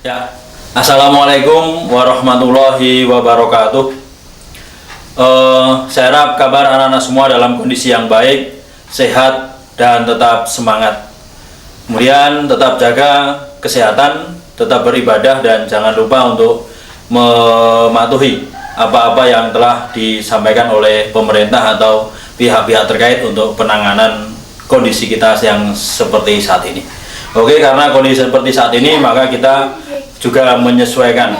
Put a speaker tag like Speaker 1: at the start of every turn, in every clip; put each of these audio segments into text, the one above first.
Speaker 1: Ya, Assalamualaikum warahmatullahi wabarakatuh. Saya harap kabar anak-anak semua dalam kondisi yang baik, sehat, dan tetap semangat. Kemudian tetap jaga kesehatan, tetap beribadah, dan jangan lupa untuk mematuhi apa-apa yang telah disampaikan oleh pemerintah atau pihak-pihak terkait untuk penanganan kondisi kita yang seperti saat ini. Oke, karena kondisi seperti saat ini, maka kita juga menyesuaikan.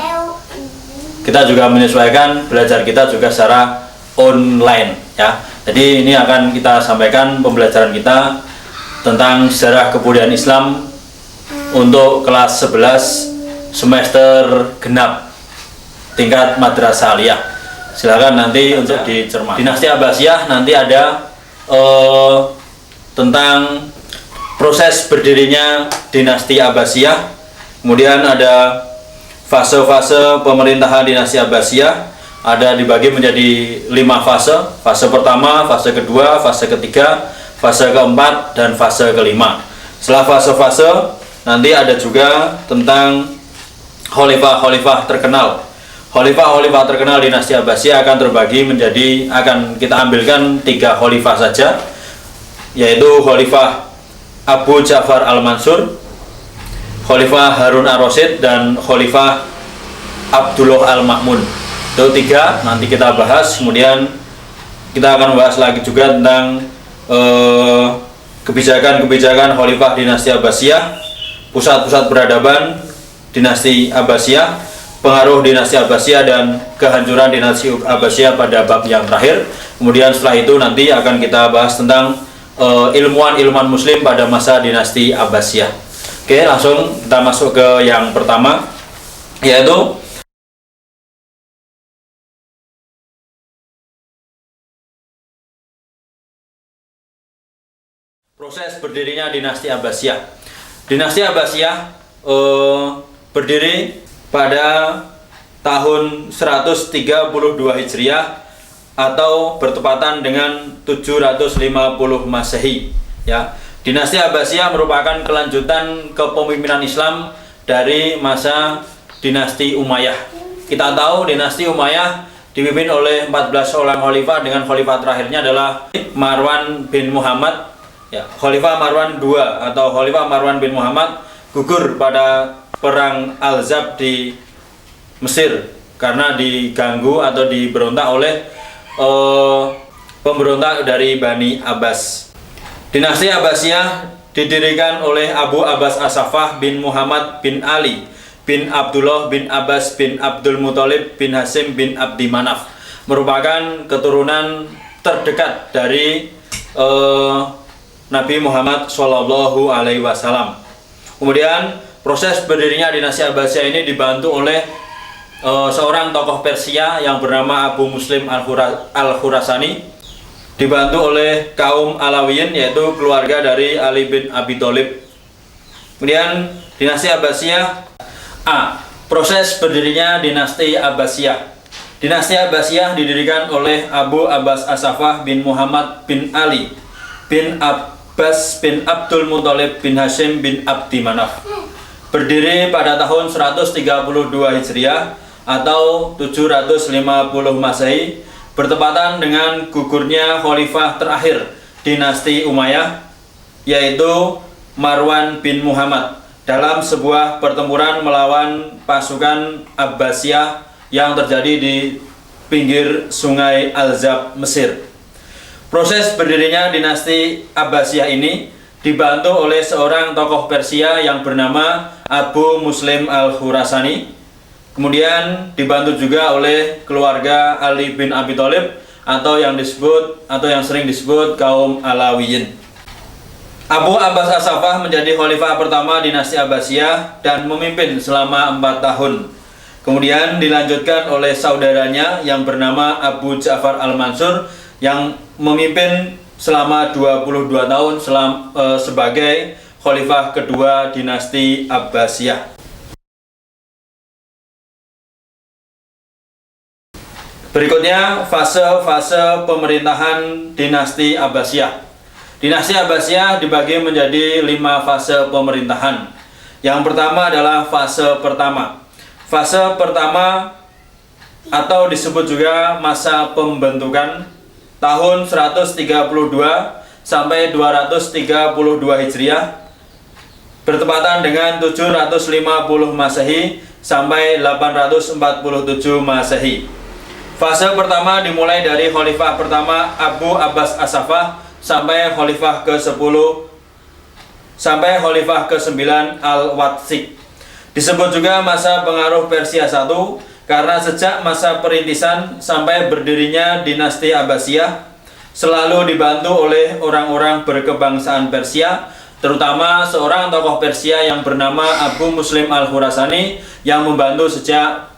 Speaker 1: Kita juga menyesuaikan belajar kita juga secara online, ya. Jadi ini akan kita sampaikan pembelajaran kita tentang sejarah kebudayaan Islam untuk kelas 11 semester genap tingkat madrasah aliyah. Silakan nanti untuk dicermati. Dinasti Abbasiyah nanti ada tentang proses berdirinya dinasti Abbasiyah, kemudian ada fase-fase pemerintahan dinasti Abbasiyah, ada dibagi menjadi 5 fase. Fase pertama, fase kedua, fase ketiga, fase keempat, dan fase kelima. Setelah fase-fase nanti ada juga tentang khalifah-khalifah terkenal. Khalifah-khalifah terkenal dinasti Abbasiyah akan terbagi menjadi, akan kita ambilkan 3 khalifah saja, yaitu Khalifah Abu Ja'far Al-Mansur, Khalifah Harun Ar-Rasyid, dan Khalifah Abdullah Al-Ma'mun. Itu 3 nanti kita bahas. Kemudian kita akan bahas lagi juga tentang kebijakan-kebijakan Khalifah dinasti Abbasiyah, pusat-pusat peradaban dinasti Abbasiyah, pengaruh dinasti Abbasiyah, dan kehancuran dinasti Abbasiyah pada bab yang terakhir. Kemudian setelah itu nanti akan kita bahas tentang ilmuwan muslim pada masa dinasti Abbasiyah. Oke, langsung kita masuk ke yang pertama, yaitu proses berdirinya dinasti Abbasiyah. Dinasti Abbasiyah berdiri pada tahun 132 Hijriah atau bertepatan dengan 750 Masehi, ya. Dinasti Abbasiyah merupakan kelanjutan kepemimpinan Islam dari masa dinasti Umayyah. Kita tahu dinasti Umayyah dipimpin oleh 14 orang khalifah, dengan khalifah terakhirnya adalah Marwan bin Muhammad, ya. Khalifah Marwan II atau Khalifah Marwan bin Muhammad gugur pada perang Al-Zab di Mesir karena diganggu atau diberontak oleh pemberontak dari Bani Abbas. Dinasti Abbasiyah didirikan oleh Abu Abbas As-Saffah bin Muhammad bin Ali bin Abdullah bin Abbas bin Abdul Muthalib bin Hasim bin Abdi Manaf, merupakan keturunan terdekat dari Nabi Muhammad Shallallahu Alaihi Wasallam. Kemudian proses berdirinya dinasti Abbasiyah ini dibantu oleh seorang tokoh Persia yang bernama Abu Muslim Al-Khurasani, dibantu oleh kaum Alawiyin, yaitu keluarga dari Ali bin Abi Thalib. Kemudian dinasti Abbasiyah. Proses berdirinya dinasti Abbasiyah. Dinasti Abbasiyah didirikan oleh Abu Abbas As-Saffah bin Muhammad bin Ali bin Abbas bin Abdul Muthalib bin Hasim bin Abdi Manaf. Berdiri pada tahun 132 Hijriah atau 750 Masehi, bertepatan dengan gugurnya khalifah terakhir dinasti Umayyah, yaitu Marwan bin Muhammad, dalam sebuah pertempuran melawan pasukan Abbasiyah yang terjadi di pinggir sungai Al-Zab, Mesir. Proses berdirinya dinasti Abbasiyah ini dibantu oleh seorang tokoh Persia yang bernama Abu Muslim Al-Khurasani. Kemudian dibantu juga oleh keluarga Ali bin Abi Thalib atau yang sering disebut kaum Alawiyin. Abu Abbas As-Saffah menjadi khalifah pertama dinasti Abbasiyah dan memimpin selama 4 tahun. Kemudian dilanjutkan oleh saudaranya yang bernama Abu Ja'far Al-Mansur yang memimpin selama 22 tahun sebagai khalifah kedua dinasti Abbasiyah. Berikutnya fase-fase pemerintahan dinasti Abbasiyah. Dinasti Abbasiyah dibagi menjadi 5 fase pemerintahan. Yang pertama adalah fase pertama. Fase pertama atau disebut juga masa pembentukan tahun 132 sampai 232 Hijriah bertepatan dengan 750 Masehi sampai 847 Masehi. Fase pertama dimulai dari Khalifah pertama Abu Abbas As-Saffah sampai Khalifah ke-10 sampai Khalifah ke-9 Al-Watsiq. Disebut juga masa pengaruh Persia I karena sejak masa perintisan sampai berdirinya dinasti Abbasiyah selalu dibantu oleh orang-orang berkebangsaan Persia, terutama seorang tokoh Persia yang bernama Abu Muslim Al-Khurasani yang membantu sejak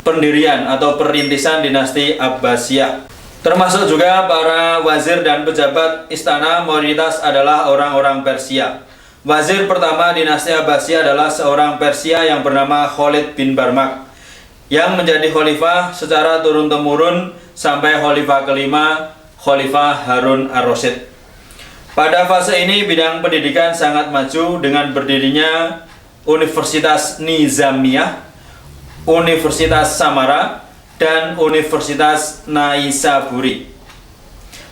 Speaker 1: pendirian atau perintisan dinasti Abbasiyah. Termasuk juga para wazir dan pejabat istana mayoritas adalah orang-orang Persia. Wazir pertama dinasti Abbasiyah adalah seorang Persia yang bernama Khalid bin Barmak yang menjadi khalifah secara turun-temurun sampai khalifah kelima, Khalifah Harun Ar-Rasyid. Pada fase ini bidang pendidikan sangat maju dengan berdirinya Universitas Nizamiyah, Universitas Samara, dan Universitas Naisaburi.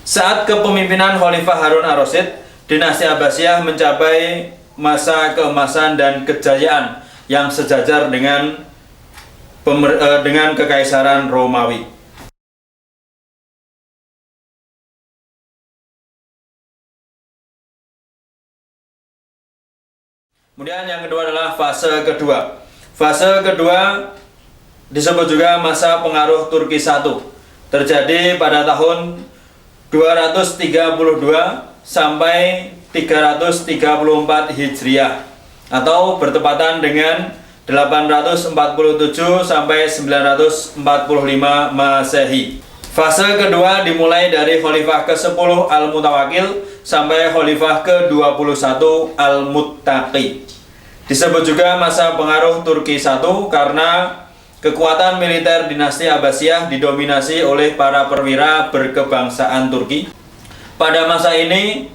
Speaker 1: Saat kepemimpinan Khalifah Harun Ar-Rasyid, dinasti Abbasiyah mencapai masa keemasan dan kejayaan yang sejajar dengan Kekaisaran Romawi. Kemudian yang kedua adalah fase kedua. Fase kedua disebut juga masa pengaruh Turki I. Terjadi pada tahun 232 sampai 334 Hijriah atau bertepatan dengan 847 sampai 945 Masehi. Fase kedua dimulai dari Khalifah ke-10 Al-Mutawakkil sampai Khalifah ke-21 Al-Muttaqi. Disebut juga masa pengaruh Turki I karena kekuatan militer dinasti Abbasiyah didominasi oleh para perwira berkebangsaan Turki. Pada masa ini,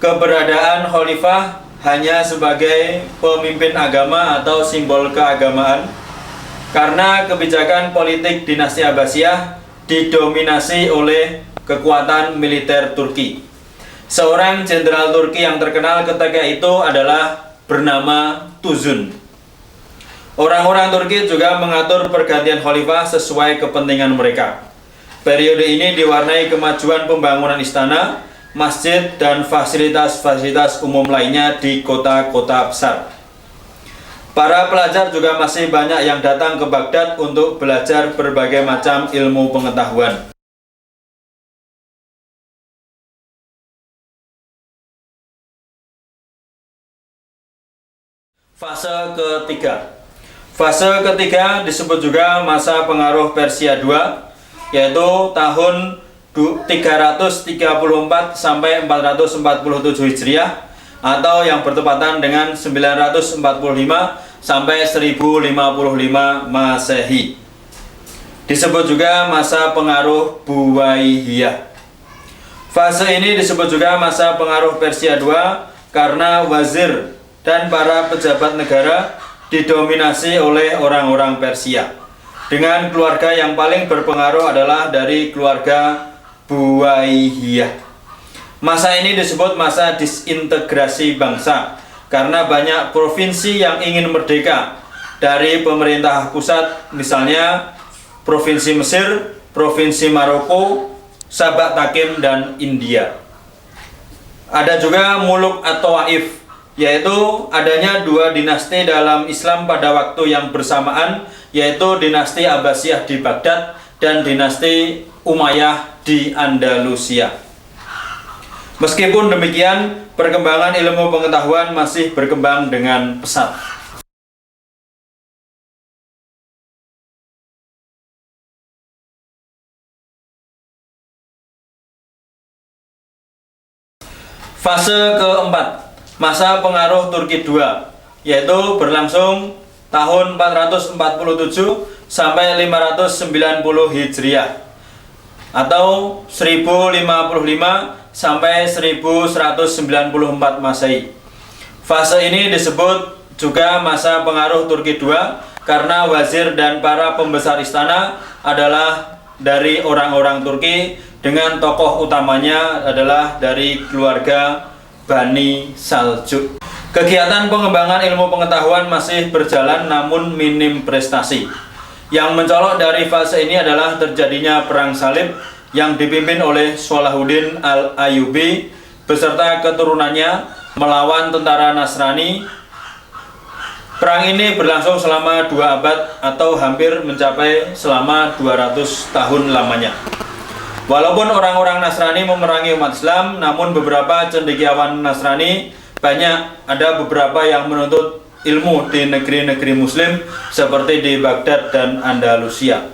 Speaker 1: keberadaan khalifah hanya sebagai pemimpin agama atau simbol keagamaan karena kebijakan politik dinasti Abbasiyah didominasi oleh kekuatan militer Turki. Seorang jenderal Turki yang terkenal ketika itu adalah bernama Tuzun. Orang-orang Turki juga mengatur pergantian khalifah sesuai kepentingan mereka. Periode ini diwarnai kemajuan pembangunan istana, masjid, dan fasilitas-fasilitas umum lainnya di kota-kota besar. Para pelajar juga masih banyak yang datang ke Baghdad untuk belajar berbagai macam ilmu pengetahuan. Fase ketiga. Fase ketiga disebut juga masa pengaruh Persia II, yaitu tahun 334 sampai 447 Hijriah atau yang bertepatan dengan 945 sampai 1055 Masehi. Disebut juga masa pengaruh Buwaihiyah. Fase ini disebut juga masa pengaruh Persia II karena wazir dan para pejabat negara didominasi oleh orang-orang Persia. Dengan keluarga yang paling berpengaruh adalah dari keluarga Buwaihiyah. Masa ini disebut masa disintegrasi bangsa karena banyak provinsi yang ingin merdeka dari pemerintah pusat, misalnya Provinsi Mesir, Provinsi Maroko, Sabak Takim, dan India. Ada juga Muluk atau Taif, yaitu adanya dua dinasti dalam Islam pada waktu yang bersamaan, yaitu dinasti Abbasiyah di Baghdad dan dinasti Umayyah di Andalusia. Meskipun demikian, perkembangan ilmu pengetahuan masih berkembang dengan pesat. Fase keempat, masa pengaruh Turki II, yaitu berlangsung tahun 447 sampai 590 Hijriah atau 1055 sampai 1194 Masehi. Fase ini disebut juga masa pengaruh Turki II karena wazir dan para pembesar istana adalah dari orang-orang Turki dengan tokoh utamanya adalah dari keluarga Bani Saljuk. Kegiatan pengembangan ilmu pengetahuan masih berjalan namun minim prestasi. Yang mencolok dari fase ini adalah terjadinya perang salib yang dipimpin oleh Salahuddin Al-Ayyubi beserta keturunannya melawan tentara Nasrani. Perang ini berlangsung selama 2 abad atau hampir mencapai selama 200 tahun lamanya. Walaupun orang-orang Nasrani memerangi umat Islam, namun beberapa cendekiawan Nasrani ada beberapa yang menuntut ilmu di negeri-negeri Muslim seperti di Baghdad dan Andalusia.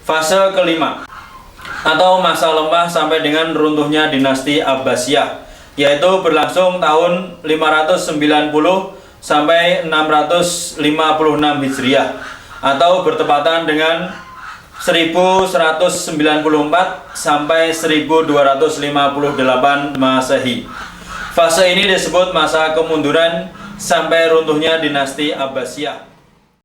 Speaker 1: Fase kelima atau masa lemah sampai dengan runtuhnya dinasti Abbasiyah, yaitu berlangsung tahun 590 sampai 656 Hijriah atau bertepatan dengan 1194 sampai 1258 Masehi. Fase ini disebut masa kemunduran sampai runtuhnya dinasti Abbasiyah.